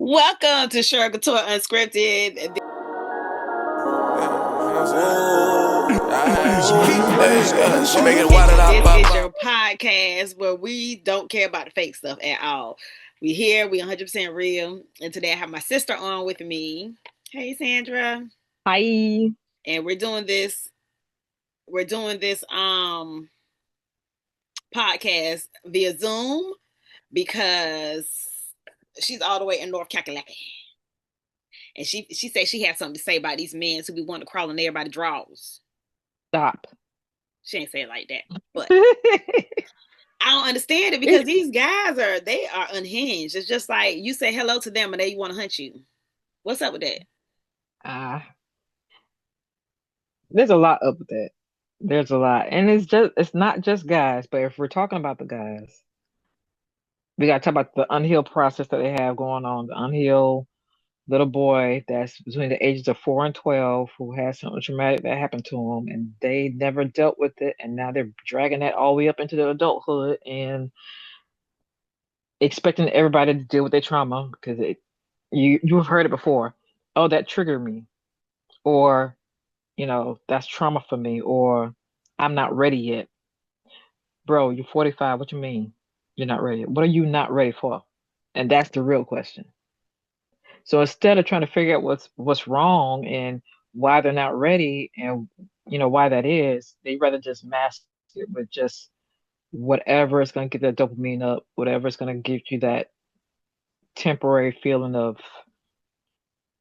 Welcome to Cheryl Couture Unscripted. She make it water out. This is your podcast where we don't care about the fake stuff at all. We here, we 100% real. And today I have my sister on with me. Hey Sandra. Hi. And we're doing this podcast via Zoom because she's all the way in North Carolina. And she said she had something to say about these men who be wanting to crawl in everybody's drawers. Stop. She ain't say it like that, but I don't understand it because these guys are unhinged. It's just like you say hello to them and they want to hunt you. What's up with that? There's a lot up with that. There's a lot. And it's not just guys, but if we're talking about the guys, we gotta talk about the unhealed process that they have going on. The unhealed little boy that's between the ages of 4 and 12 who has something traumatic that happened to him and they never dealt with it and now they're dragging that all the way up into their adulthood and expecting everybody to deal with their trauma because you've heard it before. Oh, that triggered me. Or that's trauma for me, or I'm not ready yet. Bro, you're 45. What you mean you're not ready? What are you not ready for? And that's the real question. So instead of trying to figure out what's wrong and why they're not ready and why that is, they rather just mask it with just whatever is going to get that dopamine up, whatever is going to give you that temporary feeling of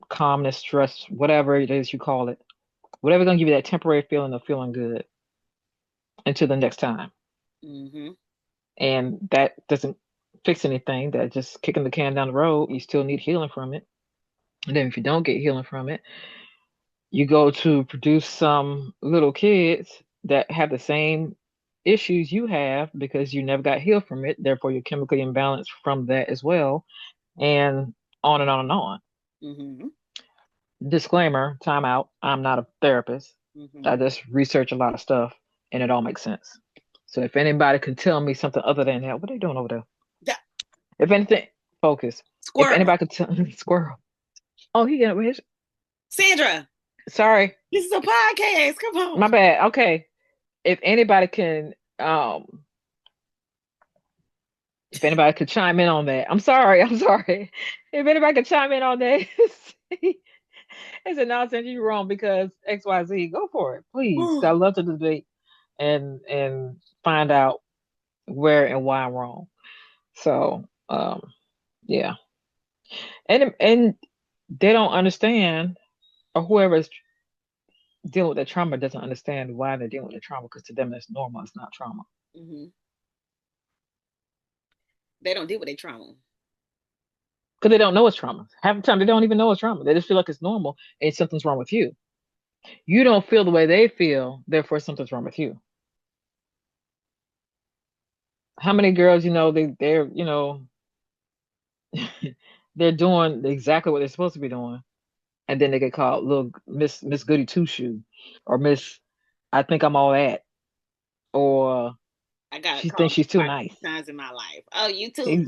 calmness, stress, whatever it is you call it, whatever going to give you that temporary feeling of feeling good until the next time. Mm-hmm. And that doesn't fix anything. That just kicking the can down the road. You still need healing from it. And then if you don't get healing from it, you go to produce some little kids that have the same issues you have because you never got healed from it. Therefore, you're chemically imbalanced from that as well. And on and on and on. Mm-hmm. Disclaimer, time out. I'm not a therapist. Mm-hmm. I just research a lot of stuff and it all makes sense. So if anybody can tell me something other than that, what are they doing over there? Yeah. If anything, focus. Squirrel. If anybody could tell squirrel. Oh, he got his. Sandra. Sorry. This is a podcast. Come on. My bad. Okay. If anybody can if anybody could chime in on that. I'm sorry. If anybody could chime in on that. It's a nonsense, you're wrong because XYZ. Go for it. Please. I love to debate and find out where and why I'm wrong. So yeah. And they don't understand, or whoever's dealing with the trauma doesn't understand why they're dealing with the trauma because to them that's normal. It's not trauma. Mm-hmm. They don't deal with their trauma Because they don't know it's trauma. Half the time they don't even know it's trauma. They just feel like it's normal and something's wrong with you. You don't feel the way they feel, therefore something's wrong with you. How many girls, they're they're doing exactly what they're supposed to be doing, and then they get called little Miss Goody Two Shoe, or Miss I think I'm all that, or I got she called thinks she's too nice. times in my life. Oh, you too You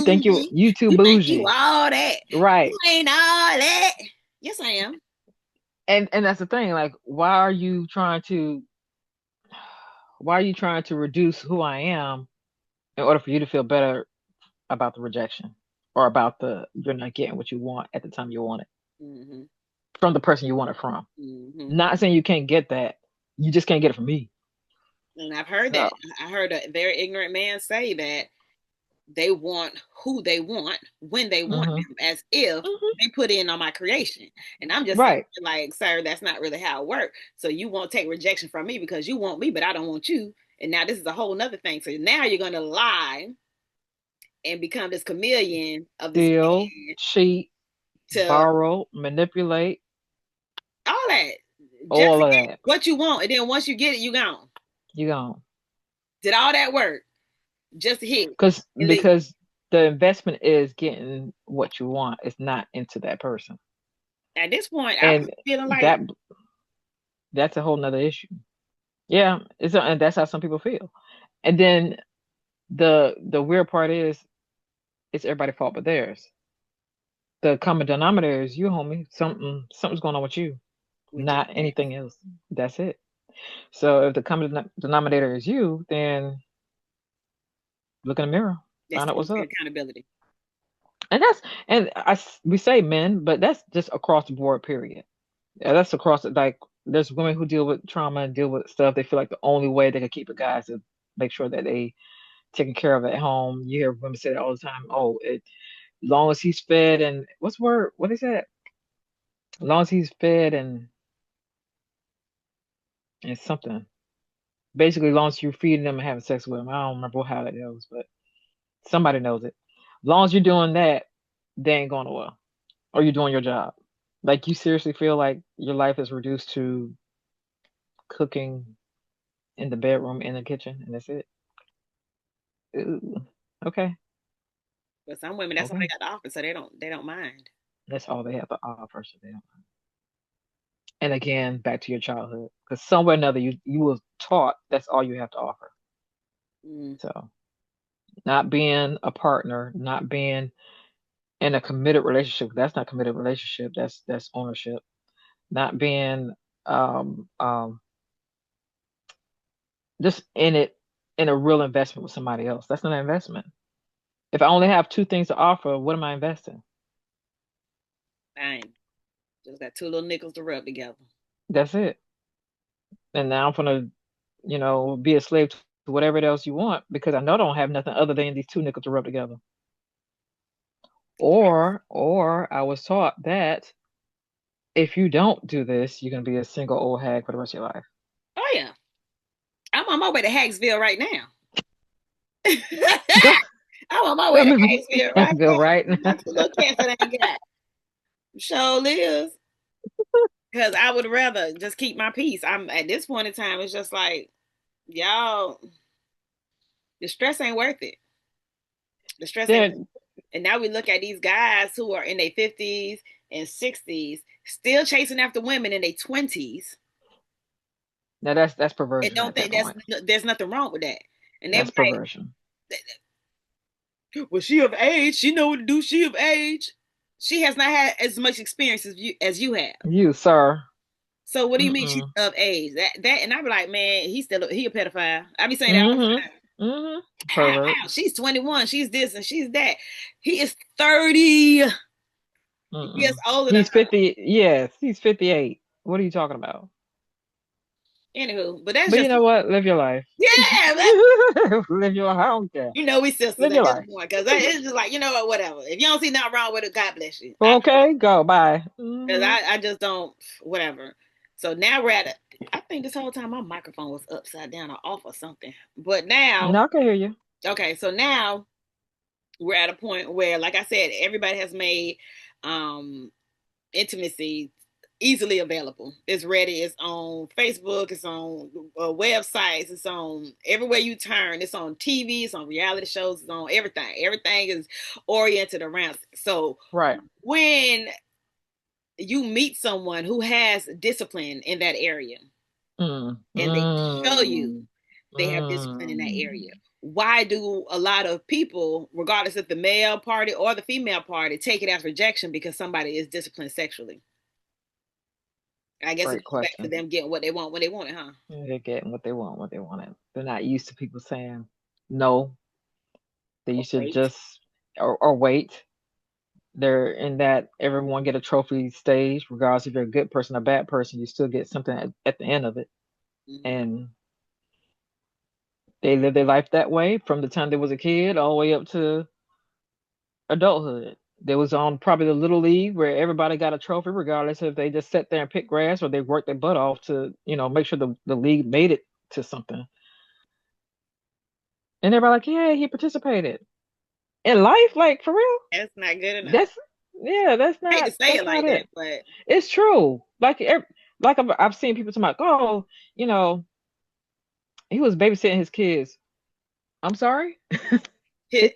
think bougie. you too You think bougie, you all that? right? You ain't all that. Yes, I am. And that's the thing. Like, why are you trying to reduce who I am in order for you to feel better about the rejection or about you're not getting what you want at the time you want it Mm-hmm. from the person you want it from? Mm-hmm. Not saying you can't get that. You just can't get it from me. And I've heard that. I heard a very ignorant man say that they want who they want when they want them, as if they put in on my creation. And I'm just right. like, sir, that's not really how it works. So you won't take rejection from me because you want me, but I don't want you. And now this is a whole nother thing. So now you're going to lie and become this chameleon of this Steal, cheat, to borrow, manipulate, all that. all of that. What you want, and then once you get it, you gone. You gone. Did all that work just to hit? Because the investment is getting what you want. It's not into that person. At this point, and I'm feeling like that's a whole nother issue. Yeah, and that's how some people feel. And then the weird part is, it's everybody's fault but theirs. The common denominator is you, homie. Something's going on with you, which is not anything else. That's it. So if the common denominator is you, then look in the mirror, that's find out what's up. accountability. And we say men, but that's just across the board. Period. Yeah, that's across it. Like there's women who deal with trauma and deal with stuff. They feel like the only way they can keep a guy is to make sure that they taken care of at home. You hear women say that all the time. Oh, as long as he's fed and what's the word? What is that? As long as he's fed and something. Basically, as long as you're feeding them and having sex with them. I don't remember how that goes, but somebody knows it. As long as you're doing that, they ain't going nowhere. Or you're doing your job. Like you seriously feel like your life is reduced to cooking in the bedroom, in the kitchen, and that's it. Ooh, okay, But some women, that's all they okay. got to offer, so they don't mind. That's all they have to offer. So they don't. And again, back to your childhood, because somewhere or another, you was taught that's all you have to offer. Mm. So not being a partner, not being in a committed relationship. That's not committed relationship. That's ownership. Not being um um just in it in a real investment with somebody else. That's not an investment. If I only have two things to offer, what am I investing? Fine. Just got two little nickels to rub together. That's it. And now I'm gonna, be a slave to whatever else you want because I know I don't have nothing other than these two nickels to rub together. Or I was taught that if you don't do this, you're gonna be a single old hag for the rest of your life. Oh yeah, I'm on my way to Hacksville right now. Go, I'm on my way to go, Hacksville right go now. right My now. two little cats that I ain't got. Sure lives. Because I would rather just keep my peace. I'm at this point in time, it's just like, y'all, the stress ain't worth it. The stress ain't. There, And now we look at these guys who are in their 50s and 60s, still chasing after women in their 20s, now that's and perversion don't at that think point. there's nothing wrong with that. And they're That's like, perversion. well, she of age. She know what to do. She of age. She has not had as much experience as you have. You, sir. So what do you mean she's Mm-mm. of age? That and I be like, man, he a pedophile. I be saying that all the Mm-hmm. time. Mm-hmm. Pervert. How? She's 21. She's this and she's that. He is 30. He is Mm-mm. older than He's her. 50. Yes, he's 58. What are you talking about? Anywho, but that's But you just know what? Live your life. yeah. Live your life. I don't care. We sisters Live at your this life. point because it's just like whatever. If you don't see nothing wrong with it, God bless you. Okay, go. Bye. Because Mm-hmm. I just don't whatever. So now we're at I think this whole time my microphone was upside down or off or something. But now, No, I can hear you. okay, so now we're at a point where, like I said, everybody has made um intimacy easily available. It's ready. It's on Facebook. It's on websites. It's on everywhere you turn. It's on TV. It's on reality shows. It's on everything. Everything is oriented around. So Right. when you meet someone who has discipline in that area Mm. and they show you Mm. they have discipline in that area, Mm. why do a lot of people, regardless of the male party or the female party, take it as rejection because somebody is disciplined sexually? I guess it Great goes back to question. them getting what they want when they want it, huh? They're getting what they want, what they wanted. They're not used to people saying no. They Or used to wait. just or wait. They're in that everyone get a trophy stage, regardless if you're a good person or bad person, you still get something at the end of it. Mm-hmm. And they live their life that way from the time they was a kid all the way up to adulthood. They was on probably the little league where everybody got a trophy, regardless if they just sat there and picked grass or they worked their butt off to, make sure the league made it to something. And everybody like, yeah, he participated in life, like for real. That's not good enough. That's yeah, that's I hate to not say it that's not like that, it. but It's true. Like I've seen people talking about, oh, you know, he was babysitting his kids. I'm sorry. his,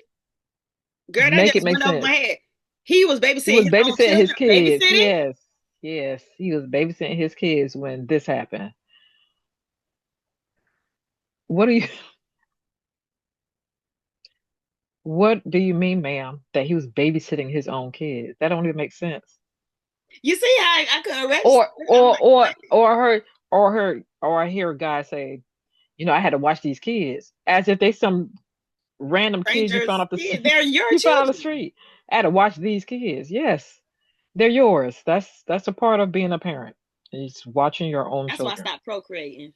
girl, that Make it just make went over sense. my head. He was He babysitting was his own babysitting his children. kids. Babysitting? Yes. Yes. He was babysitting his kids when this happened. What are you What do you mean, ma'am, that he was babysitting his own kids? That don't even make sense. You see how I couldn't register? Or I'm or like, or what? or I hear a guy say, I had to watch these kids as if they some random kids you found Strangers, off the kids, they're your you found on the children. street. I had to watch these kids. Yes, they're yours. That's a part of being a parent. It's watching your own That's why I children. stopped procreating.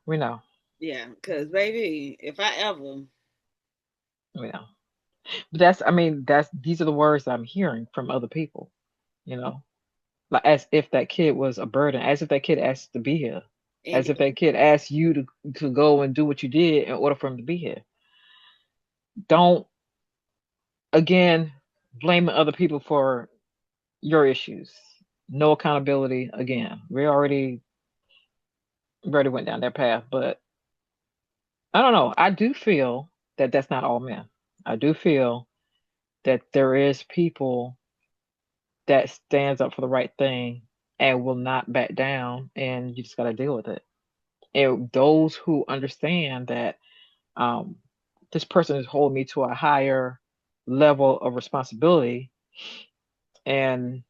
We know. Yeah, because baby, if I ever, We know. But that's I mean, that's these are the words I'm hearing from other people, you know. Like as if that kid was a burden, as if that kid asked to be here, and as if that kid asked you to go and do what you did in order for him to be here. Don't again blaming other people for your issues. No accountability again. We already went down that path, but I don't know. I do feel that that's not all men. I do feel that there is people that stands up for the right thing and will not back down, and you just got to deal with it. And those who understand that um, this person is holding me to a higher level of responsibility, and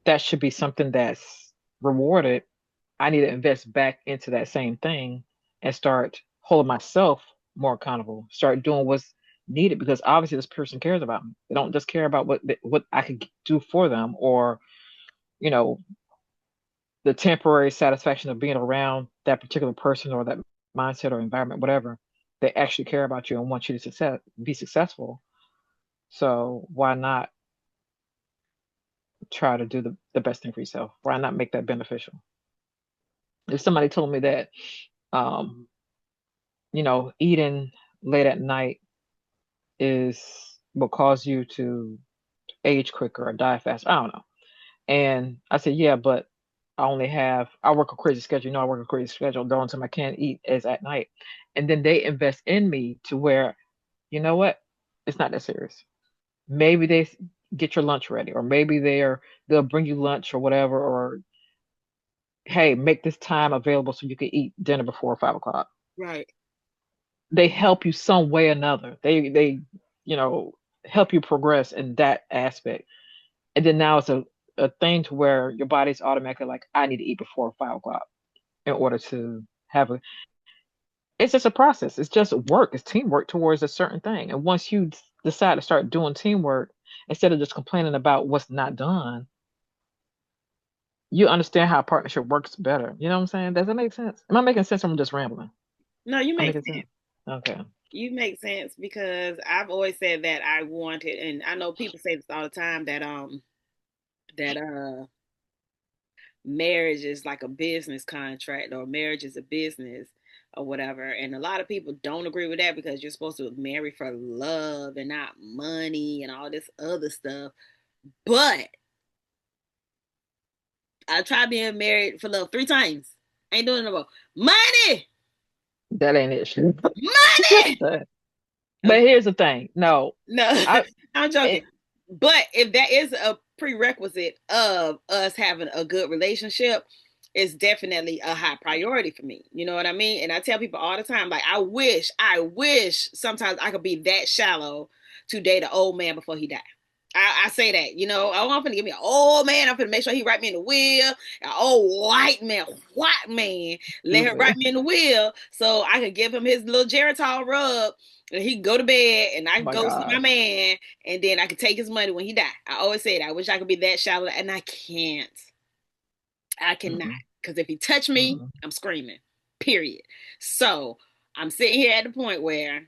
that should be something that's rewarded. I need to invest back into that same thing and start holding myself more accountable. Start doing what's needed because obviously this person cares about me. They don't just care about what I could do for them or you know the temporary satisfaction of being around that particular person or that mindset or environment, whatever. They actually care about you and want you to be successful. So why not try to do the best thing for yourself? Why not make that beneficial? If somebody told me that um, eating late at night is will cause you to age quicker or die faster. I don't know. And I said, yeah, but I work a crazy schedule. I work a crazy schedule. The only time I can't eat is at night. And then they invest in me to where, you know what? It's not that serious. Maybe get your lunch ready, or maybe they'll bring you lunch or whatever, or hey, make this time available so you can eat dinner before 5 o'clock. right. They help you some way or another. They you know help you progress in that aspect. And then now it's a thing to where your body's automatically like, I need to eat before 5 o'clock in order to have a it's just a process. It's just work. It's teamwork towards a certain thing. And once you decide to start doing teamwork instead of just complaining about what's not done, you understand how a partnership works better. You know what I'm saying? Does that make sense? Am I making sense? Or I'm just rambling. No, you I'm make making sense. sense. Okay. You make sense because I've always said that I wanted, and I know people say this all the time that marriage is like a business contract or marriage is a business or whatever. And a lot of people don't agree with that because you're supposed to marry for love and not money and all this other stuff. But I tried being married for love 3 times. Ain't doing it no more. Money, That ain't it. money. But here's the thing. No, No, I I'm it, joking. But if that is a prerequisite of us having a good relationship, it's definitely a high priority for me. You know what I mean? And I tell people all the time, like, I wish sometimes I could be that shallow to date an old man before he died. I say that, oh, I'm gonna give me an old man. I'm gonna make sure he write me in the will. An old white man, let him write stupid. me in the will so I could give him his little Geritol rub and he could go to bed and I Oh could my go see my gosh. man and then I could take his money when he died. I always said I wish I could be that shallow and I can't. I cannot. Mm-mm, Because if he touched me, mm-mm. I'm screaming. Period. So I'm sitting here at the point where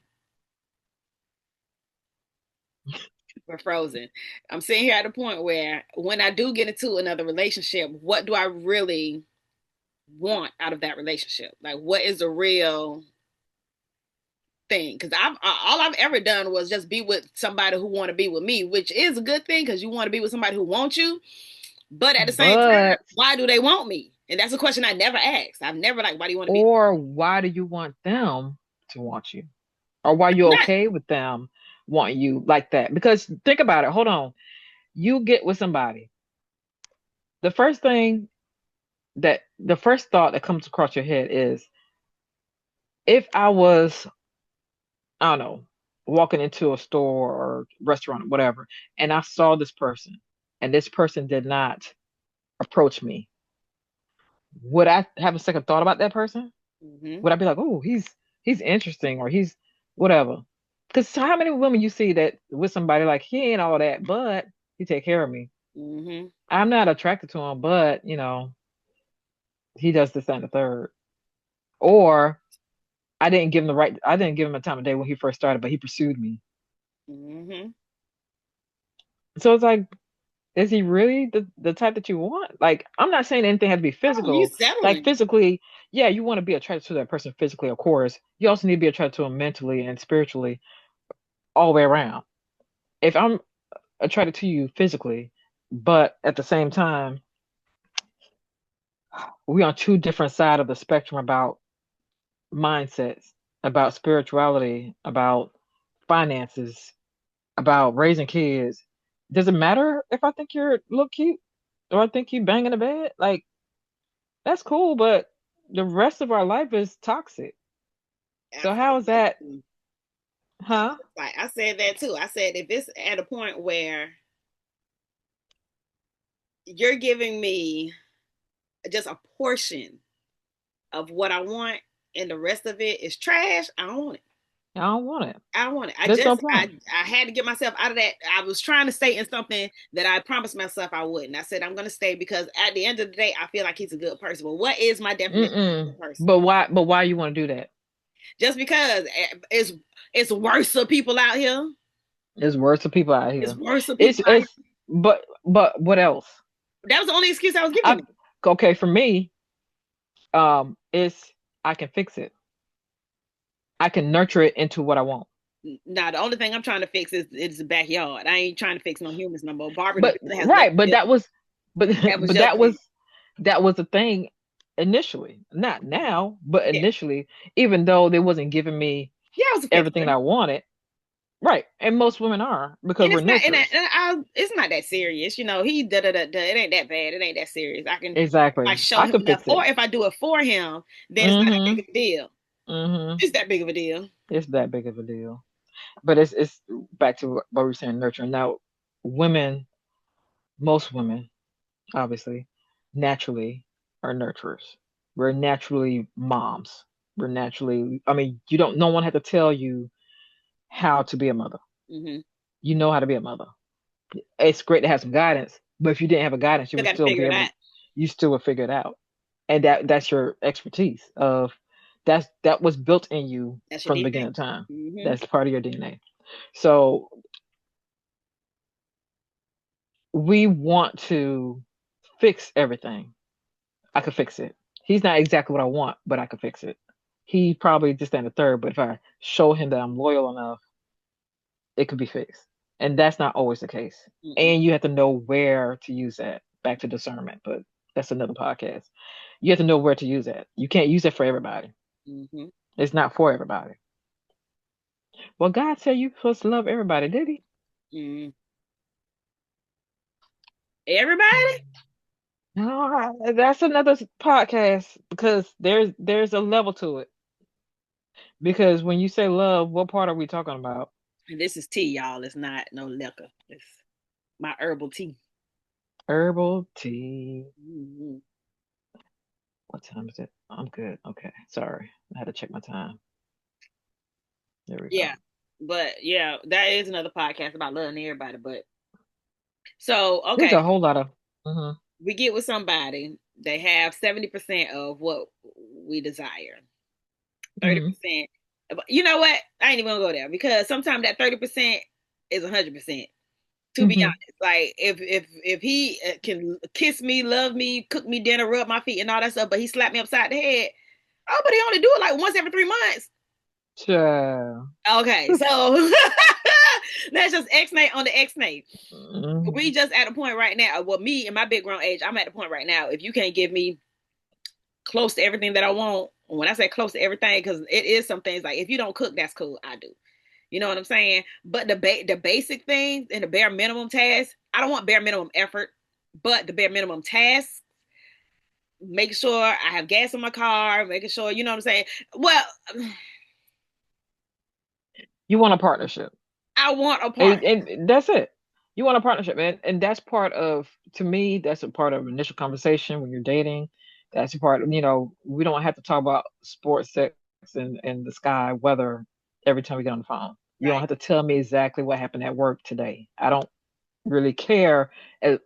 we're frozen. I'm sitting here at the point where when I do get into another relationship, what do I really want out of that relationship? Like, what is the real thing? Because all I've ever done was just be with somebody who want to be with me, which is a good thing because you want to be with somebody who wants you. But at the same time, But why do they want me? And that's a question I never asked. I've never like, why do you want to be? or why do you want them to want you? Or why you Not okay with them wanting you like that? Because think about it. Hold on. You get with somebody. The first thing the first thought that comes across your head is if I was, I don't know. walking into a store or restaurant, whatever, and I saw this person, and this person did not approach me, would I have a second thought about that person? Mm-hmm. Would I be like, oh, he's interesting or he's whatever? Because how many women you see that with somebody like he ain't all that, but he take care of me. Mm-hmm. I'm not attracted to him, but he does this that, and the third. Or I didn't give him a time of day when he first started, but he pursued me. Mm-hmm. So it's like, is he really the type that you want? Like, I'm not saying anything has to be Oh, you physical. Like settling. physically, yeah, you want to be attracted to that person physically, of course. You also need to be attracted to him mentally and spiritually, all the way around. If I'm attracted to you physically, but at the same time, we on two different sides of the spectrum about mindsets, about spirituality, about finances, about raising kids. Does it matter if I think you're look cute or I think you bang in the bed? Like, that's cool, but the rest of our life is toxic. I So how said is that that? too. Huh? Like I said that too. I said if it's at a point where you're giving me just a portion of what I want and the rest of it is trash, I don't want it. I don't want it. I don't want it. There's no point. I had to get myself out of that. I was trying to stay in something that I promised myself I wouldn't. I said I'm gonna stay because at the end of the day, I feel like he's a good person. But what is my definition of a Mm-mm. good person? But why? But why you want to do that? Just because it's worse of people out here. There's worse of people out It's here. worse of It's people out here. it's but what else? That was the only excuse I was giving I him. okay for me. It's I can fix it. I can nurture it into what I want. Now the only thing I'm trying to fix is the backyard. I ain't trying to fix no humans no more. Barbara the But Builder has left right, but the that building. was but That was but your thing. that was the thing initially. Not now, but Yeah, initially, even though they wasn't giving me yeah, I was a everything fixer. I wanted. Right. And most women are because And we're it's not, nurturers. it's not that serious. You know, he da da da da. It ain't that bad. It ain't that serious. I Exactly. show I him could enough, fix or it. if I do it for him, then it's not that big Mm-hmm. of a deal. Mm-hmm. It's that big of a deal. It's that big of a deal. But it's back to what we were saying, nurturing. Now, women, most women, obviously, naturally are nurturers. We're naturally moms. We're naturally, I mean, you don't, no one had to tell you how to be a mother. Mm-hmm. You know how to be a mother. It's great to have some guidance, but if you didn't have a guidance, you Still would got to still figure be it able to, out. you still would figure it out. And that's your expertise of that was built in you That's your from the DNA. beginning of time. Mm-hmm. That's part of your DNA. So we want to fix everything. I could fix it. He's not exactly what I want, but I could fix it. He probably just stand a third, but if I show him that I'm loyal enough, it could be fixed. And that's not always the case. Mm-mm. And you have to know where to use that. Back to discernment, but that's another podcast. You have to know where to use that. You can't use it for everybody. Mm-hmm. It's not for everybody. Well, God said you're supposed to love everybody, did he? Mm-hmm. Everybody? No, that's another podcast because there's a level to it. Because when you say love, what part are we talking about? This is tea, y'all. It's not no liquor. It's my herbal tea. Herbal tea. Mm-hmm. What time is it? I'm good. Okay. Sorry. I had to check my time. There we go. Yeah, but yeah, that is another podcast about loving everybody. But so There's okay, a whole lot of. Mhm. we get with somebody. They have 70% of what we desire. thirty Mhm. percent. You know what? I ain't even gonna go there because sometimes that 30% is 100%. To be Mhm. honest, like if he can kiss me, love me, cook me dinner, rub my feet, and all that stuff, but he slapped me upside the head. Oh, but he only do it like once every 3 months. Child. Okay, so that's just X-nay on the X-nay. We Mhm. just at a point right now. Well, me in my big grown age, I'm at the point right now. If you can't give me close to everything that I want, when I say close to everything, because it is some things like if you don't cook, that's cool. I do. You know what I'm saying? But the basic things and the bare minimum tasks, I don't want bare minimum effort, but the bare minimum tasks, making sure I have gas in my car, making sure, you know what I'm saying? Well, You want a partnership. I want a partner. And that's it. You want a partnership, and that's part of, to me, that's a part of initial conversation when you're dating. That's a part of, we don't have to talk about sports, sex, and the sky, weather every time we get on the phone. You don't have to Right. tell me exactly what happened at work today. I don't really care as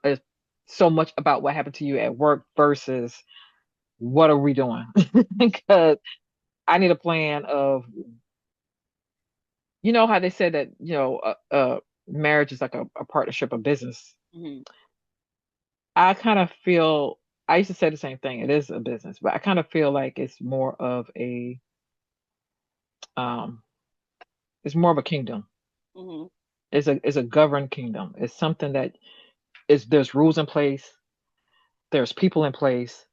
so much about what happened to you at work versus what are we doing? Because I need a plan of, how they said that, marriage is like a partnership of business. Mm-hmm. I kind of feel, I used to say the same thing. It is a business, but I kind of feel like um, it's more of a kingdom. Mm-hmm. It's a governed kingdom. It's something that there's rules in place. There's people in place.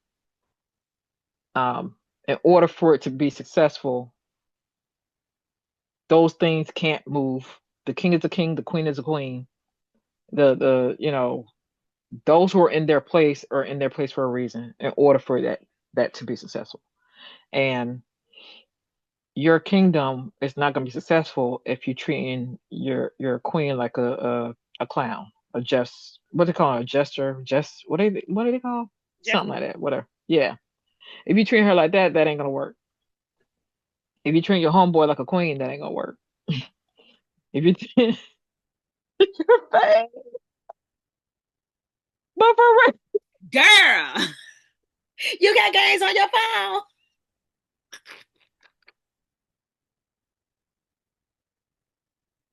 In order for it to be successful, those things can't move. The king is a king. The queen is a queen. The those who are in their place are in their place for a reason. In order for that to be successful, and your kingdom is not going to be successful if you're treating your queen like a clown, a just what they call it, a jester, just what do they call Just something like that, whatever. Yeah, if you treat her like that, that ain't gonna work. If you treat your homeboy like a queen, that ain't gonna work. If you treat your face, but for real, girl. You got games on your phone.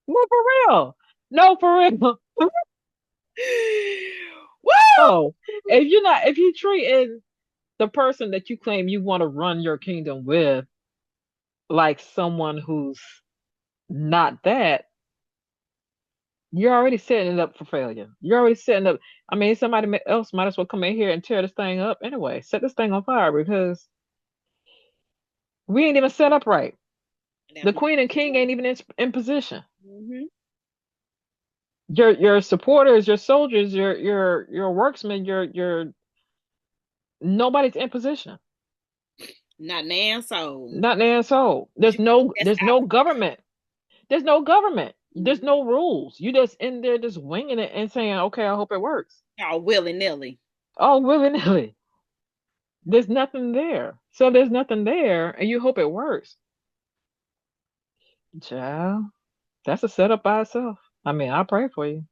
but for real, no, for real, Woo! no. If you treating the person that you claim you want to run your kingdom with like someone who's not that, you're already setting it up for failure. You're already setting up. I mean, somebody else might as well come in here and tear this thing up anyway. Set this thing on fire because we ain't even set up right. That's The my. queen and king ain't even in position. Mm-hmm. Your supporters, your soldiers, your worksmen, your nobody's in position. Not nan so. Not nan so. But you know that's There's no out. government. There's no government. There's Mm-hmm. no rules. You just in there just winging it and saying, okay, I hope it works. All willy nilly. Oh, willy nilly. There's nothing there. So there's nothing there, and you hope it works. Child, that's a setup by itself. I mean, I pray for you,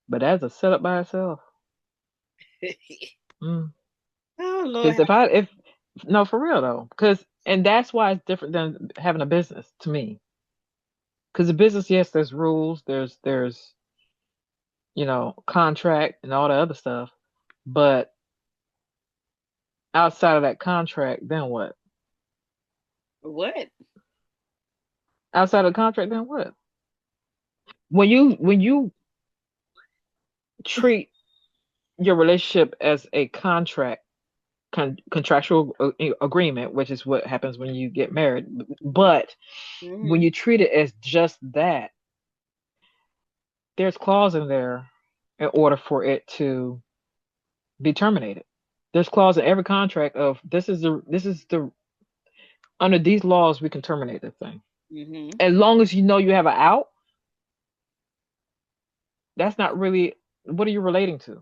but that's a setup by itself. Mm. Oh Lord. Because if no, for real though, and that's why it's different than having a business to me. Because the business, yes, there's rules, there's contract and all the other stuff, but outside of that contract, then what? What? Outside of the contract, then what? When you treat your relationship as a contractual agreement, which is what happens when you get married. But when Mm-hmm. you treat it as just that, there's clause in there in order for it to be terminated. There's clause in every contract of this is the under these laws we can terminate this thing. Mm-hmm. As long as you know you have an out, that's not really what are you relating to?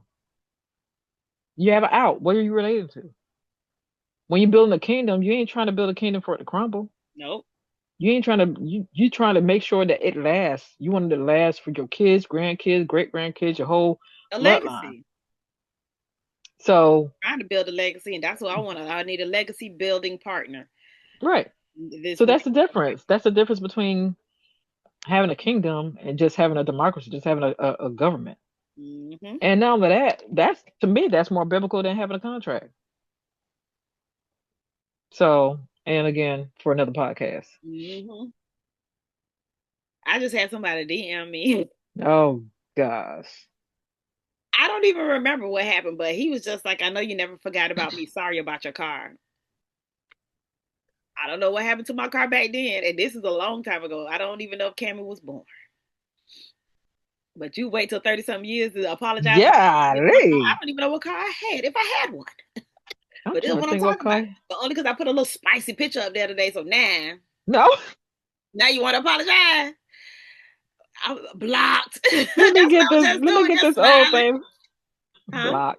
You have an out. What are you relating to? When you're building a kingdom, you ain't trying to build a kingdom for it to crumble. Nope. You ain't trying to you trying to make sure that it lasts. You want it to last for your kids, grandkids, great grandkids, your whole A bloodline. legacy. So Trying to build a legacy, and that's what I want. I need a legacy building partner. right. This So will that's be the difference. That's the difference between having a kingdom and just having a democracy, just having a government. mm-hmm. And now that's to me, that's more biblical than having a contract. So, and again, for another podcast. Mm-hmm. I just had somebody DM me. Oh gosh. I don't even remember what happened, but he was just like, I know you never forgot about me. Sorry about your car. I don't know what happened to my car back then. And this is a long time ago. I don't even know if Cammy was born. But you wait till 30 something years to apologize for Yeah, my car. I don't even know what car I had, if I had one. I'm But this is trying to what I'm think what talking about. car. But only because I put a little spicy picture up there today. So now, No. Now you want to apologize? I'm blocked. That's Let me what get I was this. just Let me doing, get just this old smiling. thing. Huh? Block.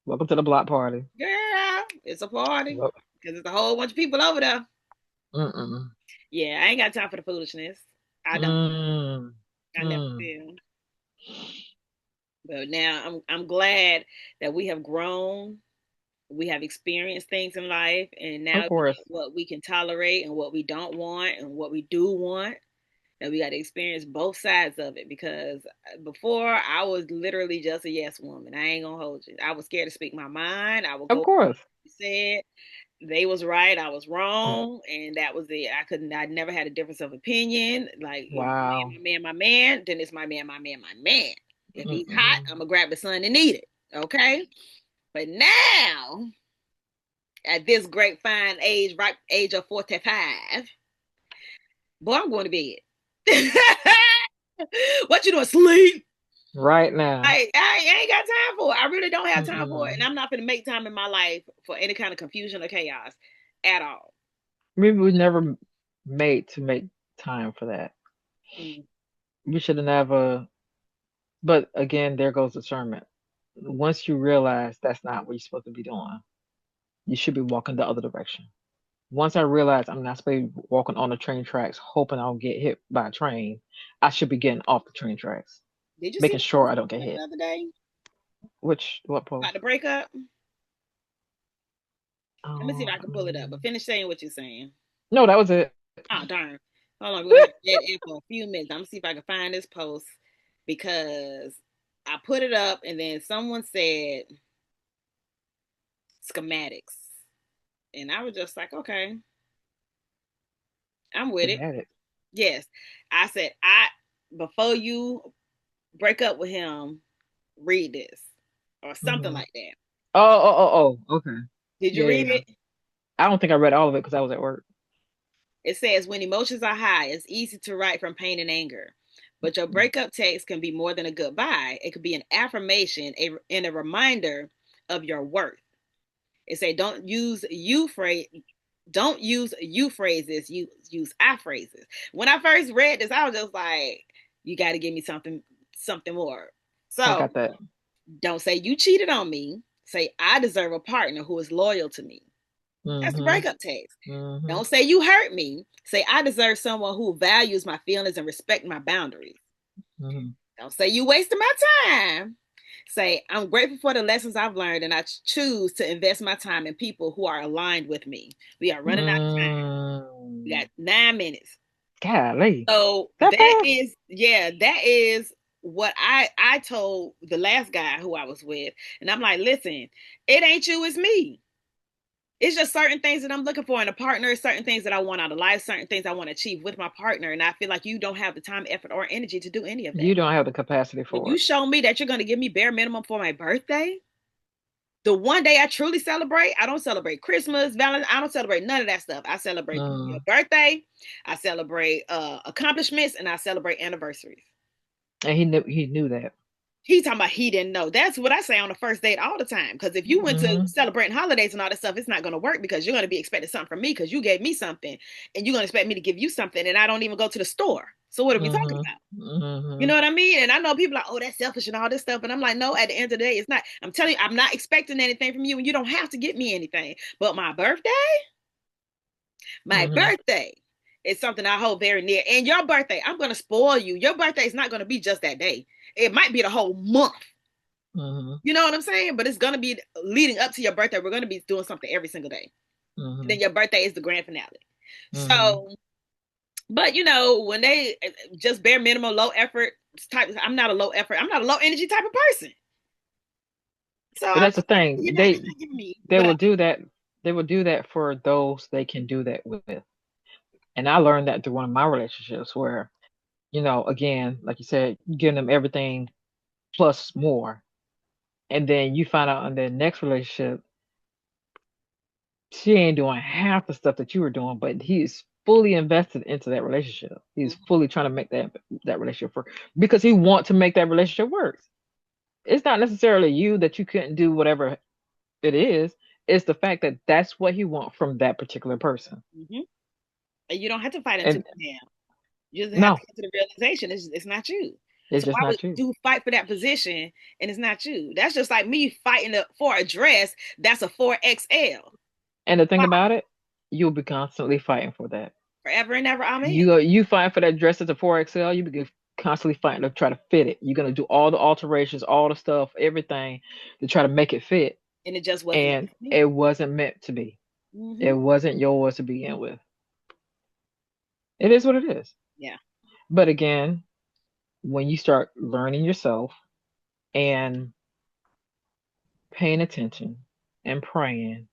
Welcome to the block party. Girl, it's a party Yep. because there's a whole bunch of people over there. Mm-mm. Yeah, I ain't got time for the foolishness. I don't. Mm. I never Mm. will. But now I'm glad that we have grown. We have experienced things in life, and Of now we course. know what we can tolerate and what we don't want, and what we do want. That we got to experience both sides of it because before I was literally just a yes woman. I ain't gonna hold you. I was scared to speak my mind. I would Of go course. said they was right, I was wrong, and that was it. I couldn't. I never had a difference of opinion. Like if Wow. my man, then it's my man, my man, my man. If he's hot, Mm-mm. I'm gonna grab the son and eat it. Okay, but now at this great fine age, right age of 45, boy, I'm going to bed. What you doing? Sleep? Right now. I ain't got time for it. I really don't have time for it, and Mm-mm. I'm not gonna make time in my life for any kind of confusion or chaos at all. Maybe we never made to make time for that. Mm. We should have never. But again, there goes discernment. Once you realize that's not what you're supposed to be doing, you should be walking the other direction. Once I realize I'm not supposed to be walking on the train tracks, hoping I'll get hit by a train, I should be getting off the train tracks, Did you see making the sure post I don't get the hit. other day What about post? the breakup? Let me see if I Oh, can pull it up. But finish saying what you're saying. no, that was it. Oh darn! Hold on, we're gonna have dead air for a few minutes. I'm gonna see if I can find this post because I put it up and then someone said schematics, and I was just like, okay, I'm with it. Schematic. Yes, I said I before you break up with him, read this or something Hmm. like that. Okay. Did you Yeah, read yeah. it? I don't think I read all of it because I was at work. It says, when emotions are high, it's easy to write from pain and anger. But your breakup text can be more than a goodbye. It could be an affirmation and a reminder of your worth. It say, don't use you phrases, use I phrases. When I first read this, I was just like, you got to give me something more. I So got that. don't say you cheated on me. Say I deserve a partner who is loyal to me. That's the Hmm. breakup text. Hmm. Don't say you hurt me. Say I deserve someone who values my feelings and respect my boundaries. Hmm. Don't say you wasted my time. Say I'm grateful for the lessons I've learned and I choose to invest my time in people who are aligned with me. We are running out of time. We got Mm. 9 minutes. Golly. So That that fast? is, yeah, that is what I told the last guy who I was with. And I'm like, listen, it ain't you, it's me. It's just certain things that I'm looking for in a partner, certain things that I want out of life, certain things I want to achieve with my partner. And I feel like you don't have the time, effort, or energy to do any of that. You don't have the capacity When for you it. show me that you're going to give me bare minimum for my birthday, the one day I truly celebrate, I don't celebrate Christmas, Valentine, I don't celebrate none of that stuff. I celebrate your Mm. birthday, I celebrate accomplishments, and I celebrate anniversaries. And he knew that. He's talking about he didn't know. That's what I say on the first date all the time. Because if you went to Hmm. celebrating holidays and all that stuff, it's not going to work because you're going to be expecting something from me because you gave me something and you're going to expect me to give you something and I don't even go to the store. So what are we talking Hmm. about? You Hmm. know what I mean? And I know people are like, oh, that's selfish and all this stuff. And I'm like, no, at the end of the day, it's not. I'm telling you, I'm not expecting anything from you and you don't have to get me anything. But my Hmm. birthday is something I hold very near. And your birthday, I'm going to spoil you. Your birthday is not going to be just that day. It might be the whole month. Hmm. You know what I'm saying? But it's gonna be leading up to your birthday. We're gonna be doing something every single day. And Hmm. then your birthday is the grand finale. Hmm. So, but when they just bare minimum, low effort type, I'm not a low effort. I'm not a low energy type of person. So But I'm that's the just like, thing. you're not giving me. They But will do that. They will do that for those they can do that with. And I learned that through one of my relationships where, again, like you said, you giving them everything plus more. And then you find out in the next relationship, she ain't doing half the stuff that you were doing, but he's fully invested into that relationship. He's fully trying to make that relationship work because he want to make that relationship work. It's not necessarily you that you couldn't do whatever it is. It's the fact that that's what he want from that particular person. mm-hmm. And you don't have to fight into And it now. You just have to No, get to the realization it's not you. it's So just why would not you. you fight for that position and it's not you? That's just like me fighting for a dress that's a 4XL. And the thing Why? about it, you'll be constantly fighting for that. Forever and ever, I'm in. You fight for that dress that's a 4XL, you be constantly fighting to try to fit it. You're gonna do all the alterations, all the stuff, everything to try to make it fit. And it just wasn't And meant for me. it wasn't meant to be. It Hmm. wasn't yours to begin with. It is what it is. Yeah. But again, when you start learning yourself and paying attention and praying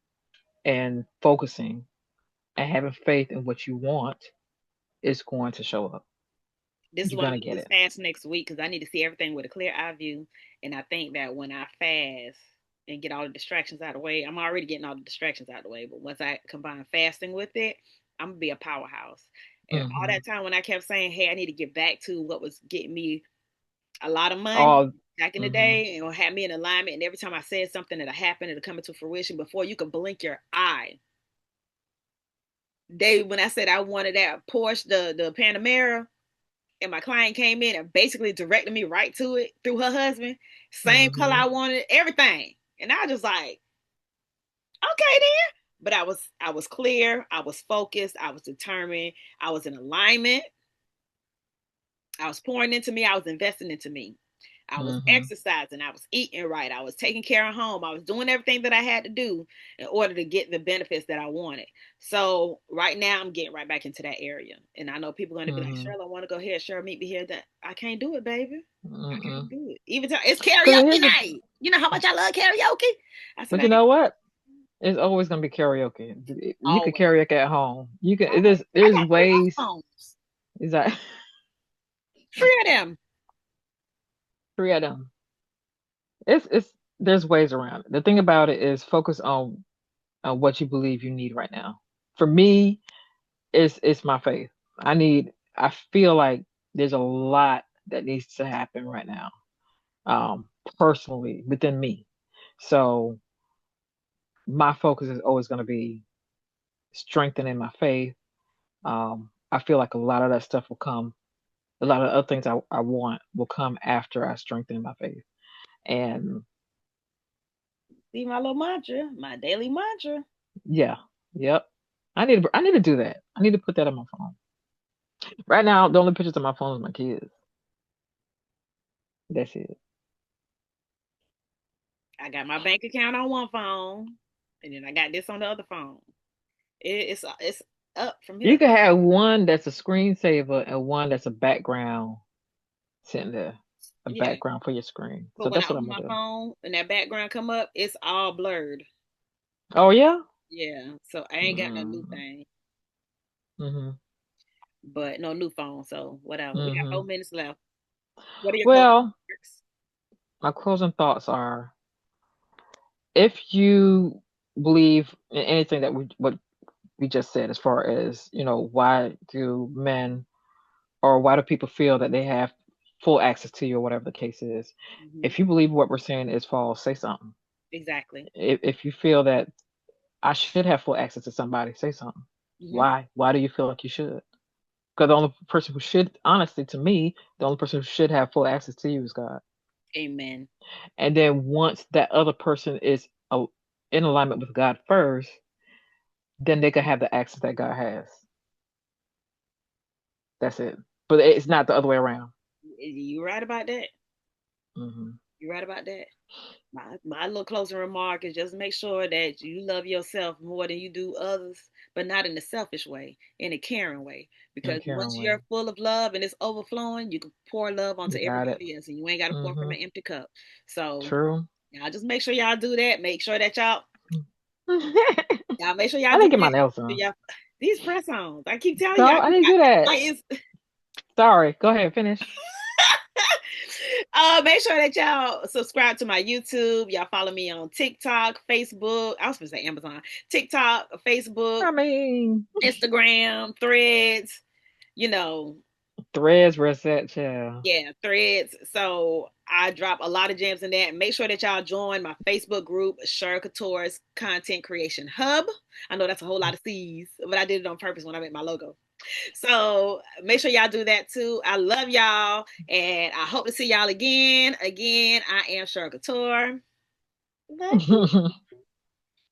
and focusing and having faith in what you want, it's going to show up. This is You're why I'm gonna gonna do get this it. fast next week because I need to see everything with a clear eye view. And I think that when I fast and get all the distractions out of the way, I'm already getting all the distractions out of the way. But once I combine fasting with it, I'm gonna be a powerhouse. And all Hmm. that time when I kept saying, "Hey, I need to get back to what was getting me a lot of money All. back in the Hmm. day, and had me in alignment," and every time I said something that happened, it'll come into fruition before you could blink your eye. When I said I wanted that Porsche, the Panamera, and my client came in and basically directed me right to it through her husband. Same color Hmm. I wanted, everything. And I was just like, okay then. But I was clear, I was focused, I was determined, I was in alignment, I was pouring into me, I was investing into me. I was Hmm. exercising, I was eating right, I was taking care of home, I was doing everything that I had to do in order to get the benefits that I wanted. So right now I'm getting right back into that area. And I know people are gonna be like, Hmm. Cheryl, I want to go here, Cheryl, meet me here. That I can't do it, baby. I can't Mm-mm. do it. Even though it's Because karaoke here's the, night. You know how much I love karaoke? I said but I you ain't know what? It's always gonna be karaoke. You could always, karaoke at home. You can. always. I There's got three ways. iPhones. Is that Three of them. three of them? It's there's ways around it. The thing about it is focus on what you believe you need right now. For me, it's my faith. I feel like there's a lot that needs to happen right now. Personally within me. So my focus is always going to be strengthening my faith. I feel like a lot of that stuff will come. A lot of other things I want will come after I strengthen my faith. And See my little mantra, my daily mantra. yeah, yep. I need to do that. I need to put that on my phone. Right now, the only pictures on my phone is my kids. That's it. I got my bank account on one phone, and then I got this on the other phone. It's up from You here. can have one that's a screensaver and one that's a background sitting there, a Yeah, background for your screen. but So when that's I what I'm open gonna my do. phone and that background come up, it's all blurred. Oh yeah. Yeah, so I ain't got no new Mm-hmm. thing, Mm-hmm. but no new phone. So whatever. We got Mm-hmm. 4 minutes left. What are your closing Well, remarks? my closing thoughts are: if you believe in anything that what we just said, as far as why do men or why do people feel that they have full access to you or whatever the case is? Hmm. If you believe what we're saying is false, say something. Exactly. If you feel that I should have full access to somebody, say something. Hmm. Why do you feel like you should? Because the only person who should, honestly, to me, the only person who should have full access to you is God. Amen. And then once that other person is in alignment with God first, then they can have the access that God has. That's it. But it's not the other way around. You right about that. Hmm. You right about that. My little closing remark is just make sure that you love yourself more than you do others, but not in a selfish way, in a caring way. In Because caring once way. you're full of love and it's overflowing, you can pour love onto You got it. everybody else, and you ain't got to pour from Hmm. an empty cup. So True. y'all just make sure y'all do that. Make sure that I y'all make sure y'all didn't do get my that. nails So done. y'all, these press ons, I keep telling y'all, No, I didn't do that. it's Sorry. Go ahead, finish. make sure that y'all subscribe to my YouTube. Y'all follow me on TikTok, Facebook. I was supposed to say Amazon, TikTok, Facebook, I mean, Instagram, Threads. You know, threads reset, chill. yeah, Threads. So I drop a lot of gems in that. Make sure that y'all join my Facebook group, Cheryl Couture's Content Creation Hub. I know that's a whole lot of C's, but I did it on purpose when I made my logo. So make sure y'all do that too. I love y'all, and I hope to see y'all again. Again, I am Cheryl Couture.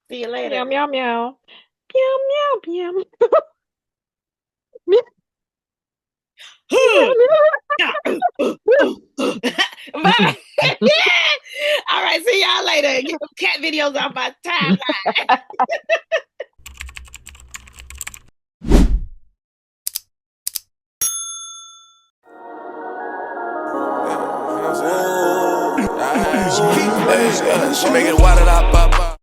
See you later. Meow meow meow. Meow meow meow. Meow meow Bye. All right, see y'all later. Get some cat videos off my timeline. She make it water, I pop.